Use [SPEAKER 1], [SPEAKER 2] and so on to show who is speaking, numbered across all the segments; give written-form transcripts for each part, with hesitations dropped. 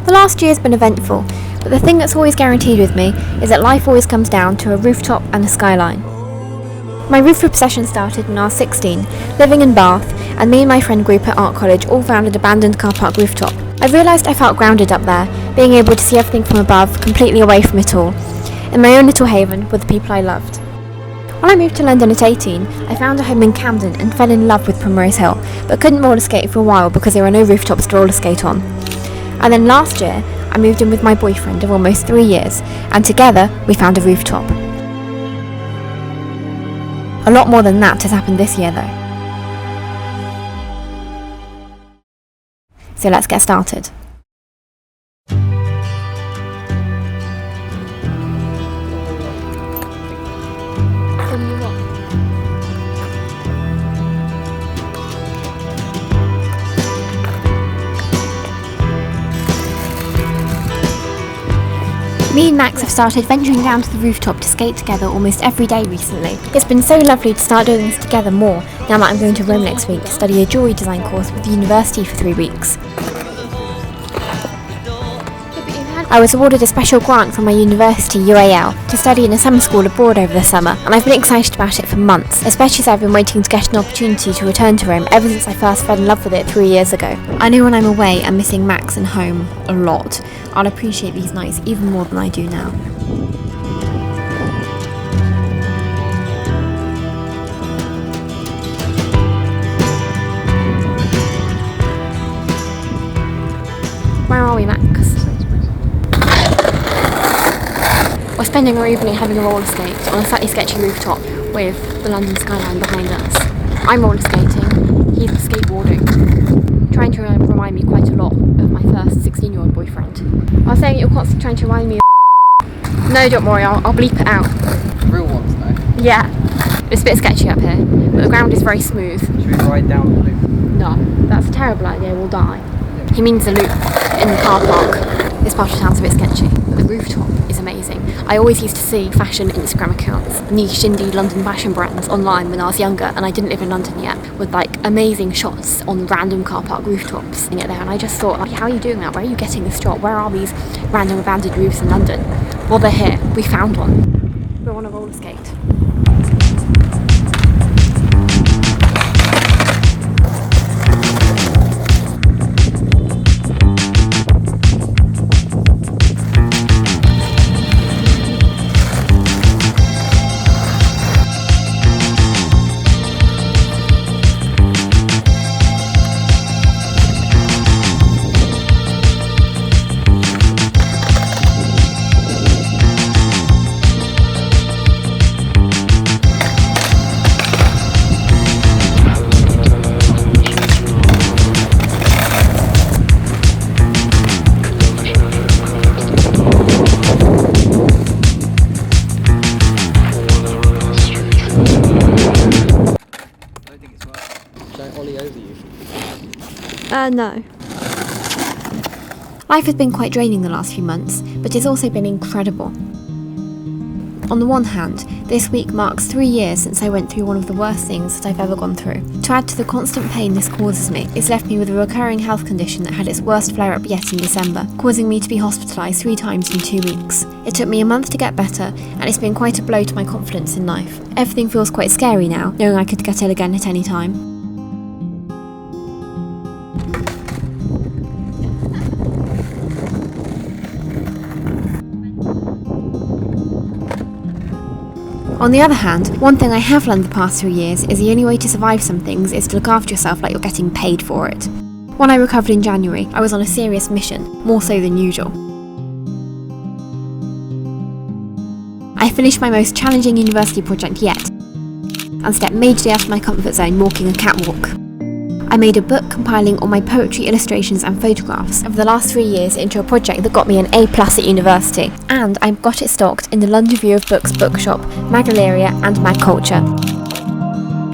[SPEAKER 1] The last year's been eventful, but the thing that's always guaranteed with me is that life always comes down to a rooftop and a skyline. My rooftop obsession started when I was 16, living in Bath, and me and my friend group at art college all found an abandoned car park rooftop. I realised I felt grounded up there, being able to see everything from above, completely away from it all, in my own little haven with the people I loved. When I moved to London at 18, I found a home in Camden and fell in love with Primrose Hill, but couldn't rollerskate for a while because there were no rooftops to rollerskate on. And then last year, I moved in with my boyfriend of almost 3 years, and together we found a rooftop. A lot more than that has happened this year though. So let's get started. Me and Max have started venturing down to the rooftop to skate together almost every day recently. It's been so lovely to start doing this together more now that I'm going to Rome next week to study a jewellery design course with the university for 3 weeks. I was awarded a special grant from my university UAL to study in a summer school abroad over the summer, and I've been excited about it for months, especially as I've been waiting to get an opportunity to return to Rome ever since I first fell in love with it 3 years ago. I know when I'm away and missing Max and home a lot, I'll appreciate these nights even more than I do now. Where are we, Max? We're spending our evening having a roller skate on a slightly sketchy rooftop with the London skyline behind us. I'm roller skating, he's skateboarding, trying to remind me quite a lot of my first 16-year-old boyfriend. I was saying you're constantly trying to remind me of... No, don't worry, I'll bleep it out.
[SPEAKER 2] Real ones though?
[SPEAKER 1] Yeah. It's a bit sketchy up here, but the ground is very smooth.
[SPEAKER 2] Should we ride down the loop?
[SPEAKER 1] No, that's a terrible idea, we'll die. He means the loop in the car park. This part of town's a bit sketchy, but the rooftop is amazing. I always used to see fashion Instagram accounts, niche indie London fashion brands online when I was younger and I didn't live in London yet, with like amazing shots on random car park rooftops and get there, and I just thought, how are you doing that? Where are you getting this shot? Where are these random abandoned roofs in London? Well, they're here. We found one. We're on a roller skate. No. Life has been quite draining the last few months, but it's also been incredible. On the one hand, this week marks 3 years since I went through one of the worst things that I've ever gone through. To add to the constant pain this causes me, it's left me with a recurring health condition that had its worst flare-up yet in December, causing me to be hospitalised 3 times in 2 weeks. It took me a month to get better, and it's been quite a blow to my confidence in life. Everything feels quite scary now, knowing I could get ill again at any time. On the other hand, one thing I have learned the past 3 years is the only way to survive some things is to look after yourself like you're getting paid for it. When I recovered in January, I was on a serious mission, more so than usual. I finished my most challenging university project yet, and stepped majorly out of my comfort zone walking a catwalk. I made a book compiling all my poetry, illustrations and photographs of the last 3 years into a project that got me an A+ at university, and I got it stocked in the London View of Books bookshop, Magaleria and Mad Culture.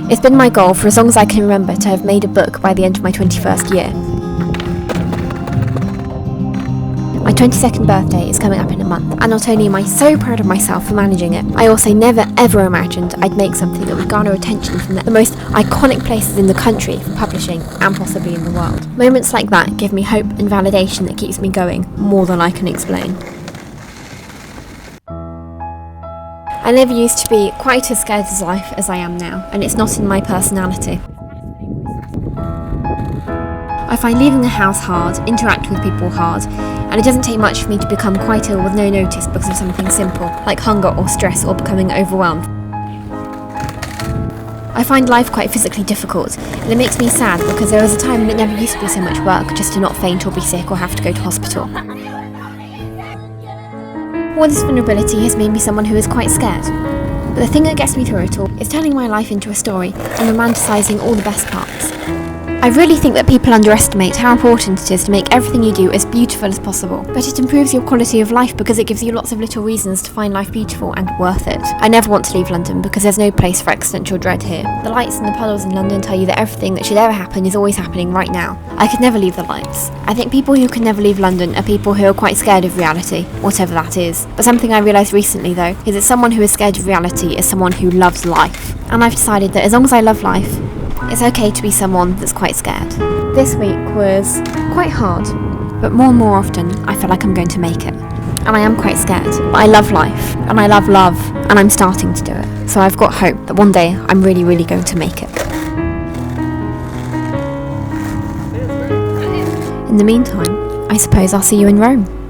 [SPEAKER 1] It's been my goal for as long as I can remember to have made a book by the end of my 21st year. My 22nd birthday is coming up in a month, and not only am I so proud of myself for managing it, I also never ever imagined I'd make something that would garner attention from the most iconic places in the country for publishing and possibly in the world. Moments like that give me hope and validation that keeps me going more than I can explain. I never used to be quite as scared of life as I am now, and it's not in my personality. I find leaving the house hard, interacting with people hard, and it doesn't take much for me to become quite ill with no notice because of something simple, like hunger or stress or becoming overwhelmed. I find life quite physically difficult, and it makes me sad because there was a time when it never used to be so much work just to not faint or be sick or have to go to hospital. All this vulnerability has made me someone who is quite scared. But the thing that gets me through it all is turning my life into a story and romanticising all the best parts. I really think that people underestimate how important it is to make everything you do as beautiful as possible, but it improves your quality of life because it gives you lots of little reasons to find life beautiful and worth it. I never want to leave London because there's no place for existential dread here. The lights and the puddles in London tell you that everything that should ever happen is always happening right now. I could never leave the lights. I think people who can never leave London are people who are quite scared of reality, whatever that is. But something I realised recently though, is that someone who is scared of reality is someone who loves life. And I've decided that as long as I love life, it's okay to be someone that's quite scared. This week was quite hard, but more and more often I feel like I'm going to make it. And I am quite scared, but I love life, and I love love, and I'm starting to do it. So I've got hope that one day I'm really, really going to make it. In the meantime, I suppose I'll see you in Rome.